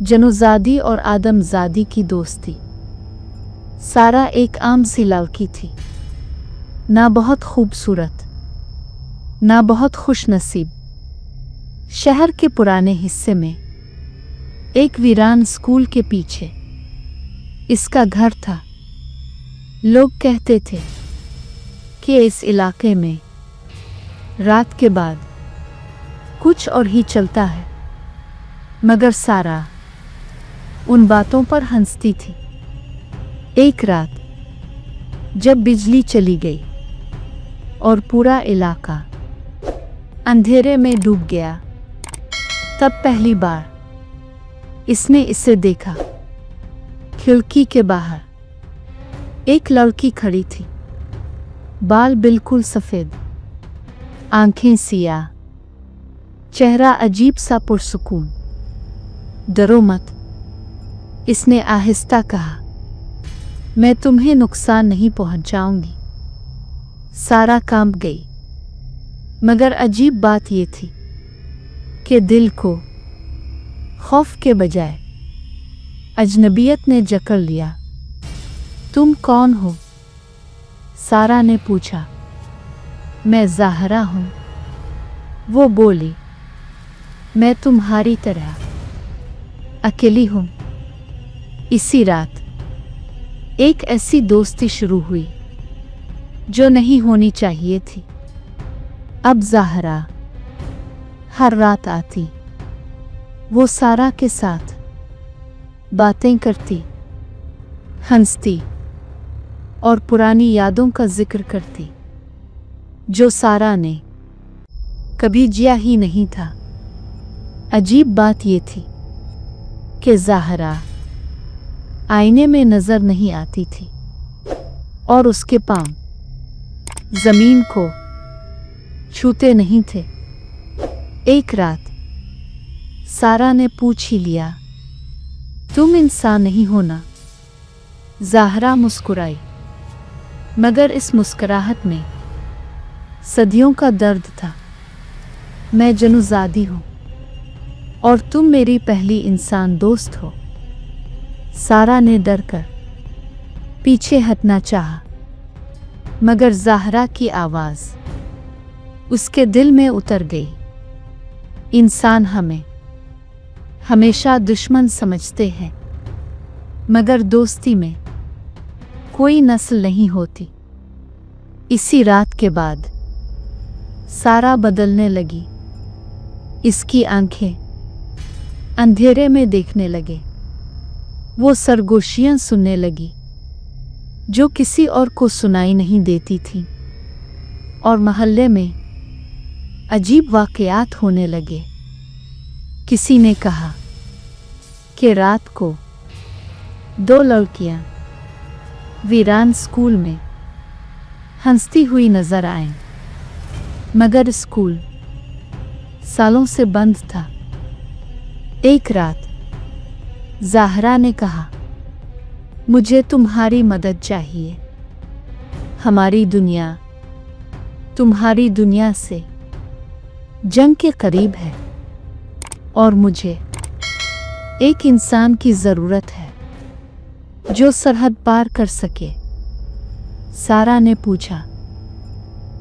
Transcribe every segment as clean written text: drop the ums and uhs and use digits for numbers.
जनोजादी और आदमजादी की दोस्ती। सारा एक आम सी लड़की थी, ना बहुत खूबसूरत, ना बहुत खुशनसीब। शहर के पुराने हिस्से में एक वीरान स्कूल के पीछे इसका घर था। लोग कहते थे कि इस इलाके में रात के बाद कुछ और ही चलता है, मगर सारा उन बातों पर हंसती थी। एक रात जब बिजली चली गई और पूरा इलाका अंधेरे में डूब गया, तब पहली बार इसने इसे देखा। खिड़की के बाहर एक लड़की खड़ी थी, बाल बिल्कुल सफेद, आंखें सियाह, चेहरा अजीब सा पुरसुकून। डरो मत, इसने आहिस्ता कहा, मैं तुम्हें नुकसान नहीं पहुंचाऊंगी। सारा कांप गई, मगर अजीब बात यह थी कि दिल को खौफ के बजाय अजनबियत ने जकड़ लिया। तुम कौन हो? सारा ने पूछा। मैं ज़ाहरा हूं, वो बोली। मैं तुम्हारी तरह अकेली हूं। इसी रात एक ऐसी दोस्ती शुरू हुई जो नहीं होनी चाहिए थी। अब ज़ाहरा हर रात आती, वो सारा के साथ बातें करती, हंसती और पुरानी यादों का जिक्र करती जो सारा ने कभी जिया ही नहीं था। अजीब बात यह थी कि ज़ाहरा आईने में नजर नहीं आती थी और उसके पांव जमीन को छूते नहीं थे। एक रात सारा ने पूछ ही लिया, तुम इंसान नहीं हो ना? ज़ाहरा मुस्कुराई, मगर इस मुस्कुराहट में सदियों का दर्द था। मैं जनोजादी हूं और तुम मेरी पहली इंसान दोस्त हो। सारा ने डरकर पीछे हटना चाहा, मगर ज़ाहरा की आवाज़ उसके दिल में उतर गई। इंसान हमें हमेशा दुश्मन समझते हैं, मगर दोस्ती में कोई नस्ल नहीं होती। इसी रात के बाद सारा बदलने लगी। इसकी आंखें अंधेरे में देखने लगे। वो सरगोशियां सुनने लगी जो किसी और को सुनाई नहीं देती थी, और मोहल्ले में अजीब वाक़यात होने लगे। किसी ने कहा कि रात को दो लड़कियां वीरान स्कूल में हंसती हुई नजर आईं, मगर स्कूल सालों से बंद था। एक रात ज़ाहरा ने कहा, मुझे तुम्हारी मदद चाहिए। हमारी दुनिया तुम्हारी दुनिया से जंग के करीब है और मुझे एक इंसान की ज़रूरत है जो सरहद पार कर सके। सारा ने पूछा,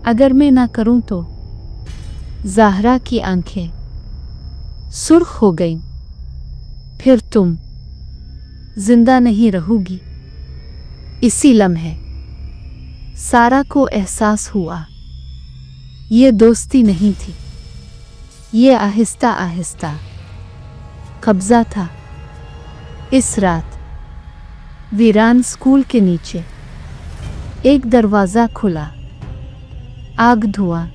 अगर मैं ना करूं तो? ज़ाहरा की आंखें सुर्ख हो गईं। फिर तुम जिंदा नहीं रहोगी। इसी लम्हे सारा को एहसास हुआ, ये दोस्ती नहीं थी, ये आहिस्ता आहिस्ता कब्जा था। इस रात वीरान स्कूल के नीचे एक दरवाज़ा खुला। आग, धुआं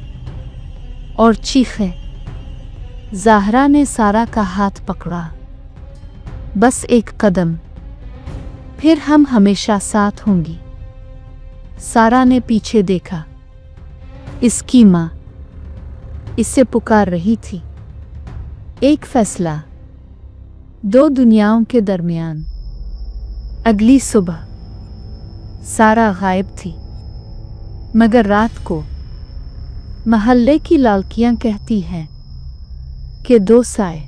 और चीखें। ज़ाहरा ने सारा का हाथ पकड़ा। बस एक कदम, फिर हम हमेशा साथ होंगी। सारा ने पीछे देखा। इसकी माँ इसे पुकार रही थी। एक फैसला दो दुनियाओं के दरमियान। अगली सुबह सारा गायब थी, मगर रात को मोहल्ले की लड़कियां कहती हैं कि दो साए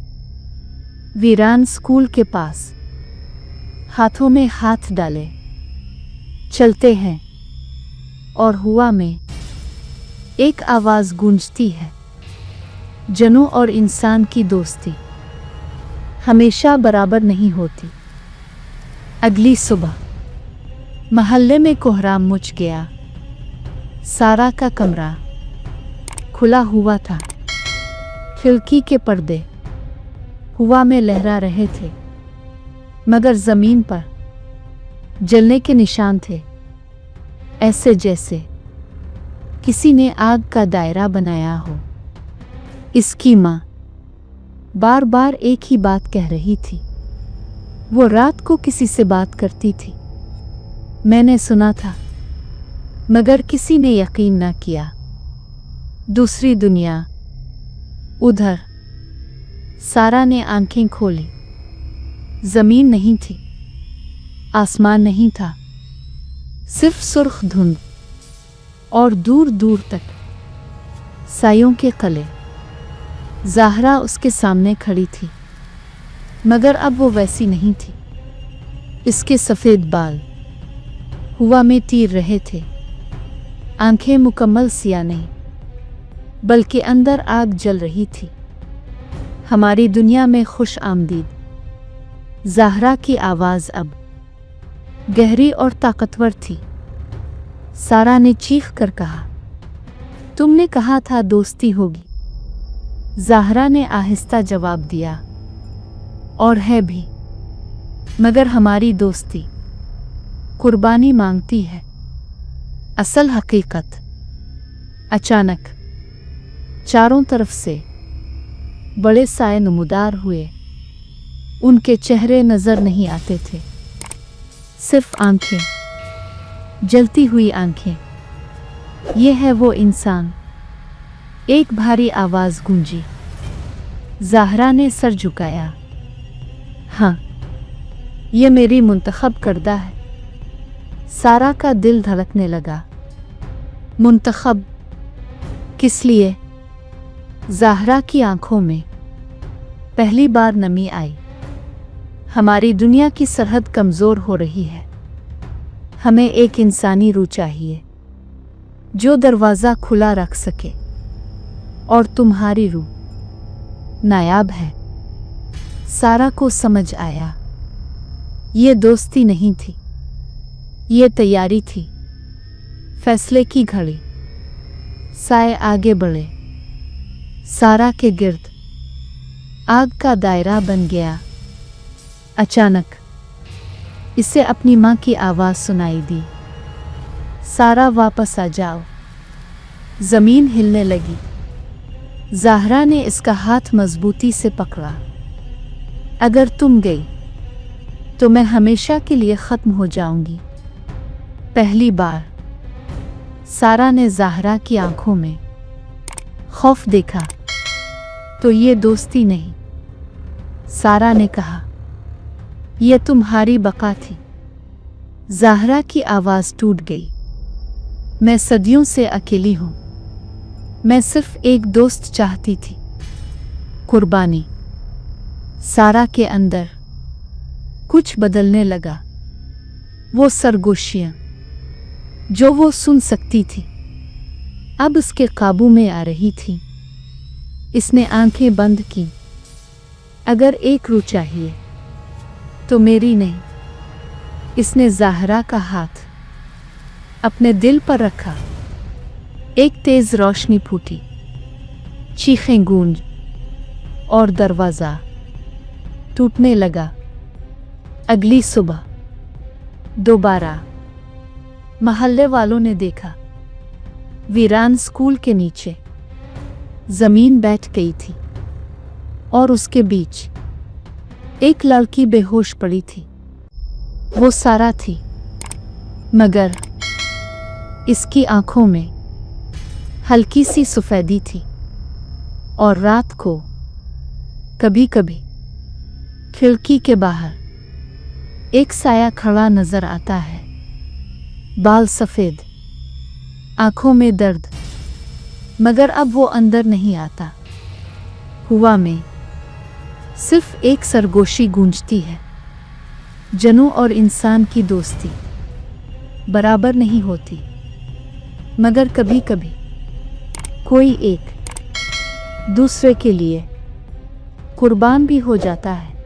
वीरान स्कूल के पास हाथों में हाथ डाले चलते हैं और हुआ में एक आवाज गूंजती है, जनों और इंसान की दोस्ती हमेशा बराबर नहीं होती। अगली सुबह मोहल्ले में कोहराम मच गया। सारा का कमरा खुला हुआ था। खिड़की के पर्दे हवा में लहरा रहे थे, मगर जमीन पर जलने के निशान थे, ऐसे जैसे किसी ने आग का दायरा बनाया हो। इसकी माँ बार बार एक ही बात कह रही थी। वो रात को किसी से बात करती थी। मैंने सुना था, मगर किसी ने यकीन ना किया। दूसरी दुनिया, उधर सारा ने आंखें खोली। जमीन नहीं थी, आसमान नहीं था, सिर्फ सुर्ख धुंध और दूर दूर तक सायों के कले। ज़ाहरा उसके सामने खड़ी थी, मगर अब वो वैसी नहीं थी। इसके सफ़ेद बाल हवा में तीर रहे थे। आंखें मुकम्मल सिया नहीं, बल्कि अंदर आग जल रही थी। हमारी दुनिया में खुश आमदीद। ज़ाहरा की आवाज़ अब गहरी और ताकतवर थी। सारा ने चीख कर कहा, तुमने कहा था दोस्ती होगी। ज़ाहरा ने आहिस्ता जवाब दिया, और है भी, मगर हमारी दोस्ती कुर्बानी मांगती है। असल हकीकत। अचानक चारों तरफ से बड़े साए नमूदार हुए। उनके चेहरे नजर नहीं आते थे, सिर्फ आंखें, जलती हुई आंखें। ये है वो इंसान। एक भारी आवाज गूंजी। ज़ाहरा ने सर झुकाया। हाँ, ये मेरी मुंतखब करदा है। सारा का दिल धड़कने लगा। मुंतखब किस लिए? ज़ाहरा की आंखों में पहली बार नमी आई। हमारी दुनिया की सरहद कमज़ोर हो रही है। हमें एक इंसानी रूह चाहिए जो दरवाज़ा खुला रख सके, और तुम्हारी रूह नायाब है। सारा को समझ आया, ये दोस्ती नहीं थी, ये तैयारी थी। फैसले की घड़ी। साए आगे बढ़े। सारा के गिर्द आग का दायरा बन गया। अचानक इसे अपनी माँ की आवाज़ सुनाई दी, सारा वापस आ जाओ। ज़मीन हिलने लगी। ज़ाहरा ने इसका हाथ मजबूती से पकड़ा। अगर तुम गई तो मैं हमेशा के लिए ख़त्म हो जाऊंगी। पहली बार सारा ने ज़ाहरा की आंखों में खौफ देखा। तो ये दोस्ती नहीं, सारा ने कहा, यह तुम्हारी बका थी। ज़ाहरा की आवाज़ टूट गई। मैं सदियों से अकेली हूँ। मैं सिर्फ एक दोस्त चाहती थी। कुर्बानी। सारा के अंदर कुछ बदलने लगा। वो सरगोशियाँ जो वो सुन सकती थी अब उसके काबू में आ रही थी। इसने आंखें बंद की। अगर एक रूह चाहिए तो मेरी नहीं। इसने ज़ाहरा का हाथ अपने दिल पर रखा। एक तेज रोशनी फूटी, चीखें गूंज, और दरवाज़ा टूटने लगा। अगली सुबह दोबारा मोहल्ले वालों ने देखा, वीरान स्कूल के नीचे ज़मीन बैठ गई थी, और उसके बीच एक लड़की बेहोश पड़ी थी। वो सारा थी, मगर इसकी आंखों में हल्की सी सफ़ेदी थी। और रात को कभी कभी खिड़की के बाहर एक साया खड़ा नजर आता है। बाल सफ़ेद, आंखों में दर्द, मगर अब वो अंदर नहीं आता। हवा में सिर्फ एक सरगोशी गूंजती है। जनों और इंसान की दोस्ती बराबर नहीं होती, मगर कभी कभी कोई एक दूसरे के लिए कुर्बान भी हो जाता है।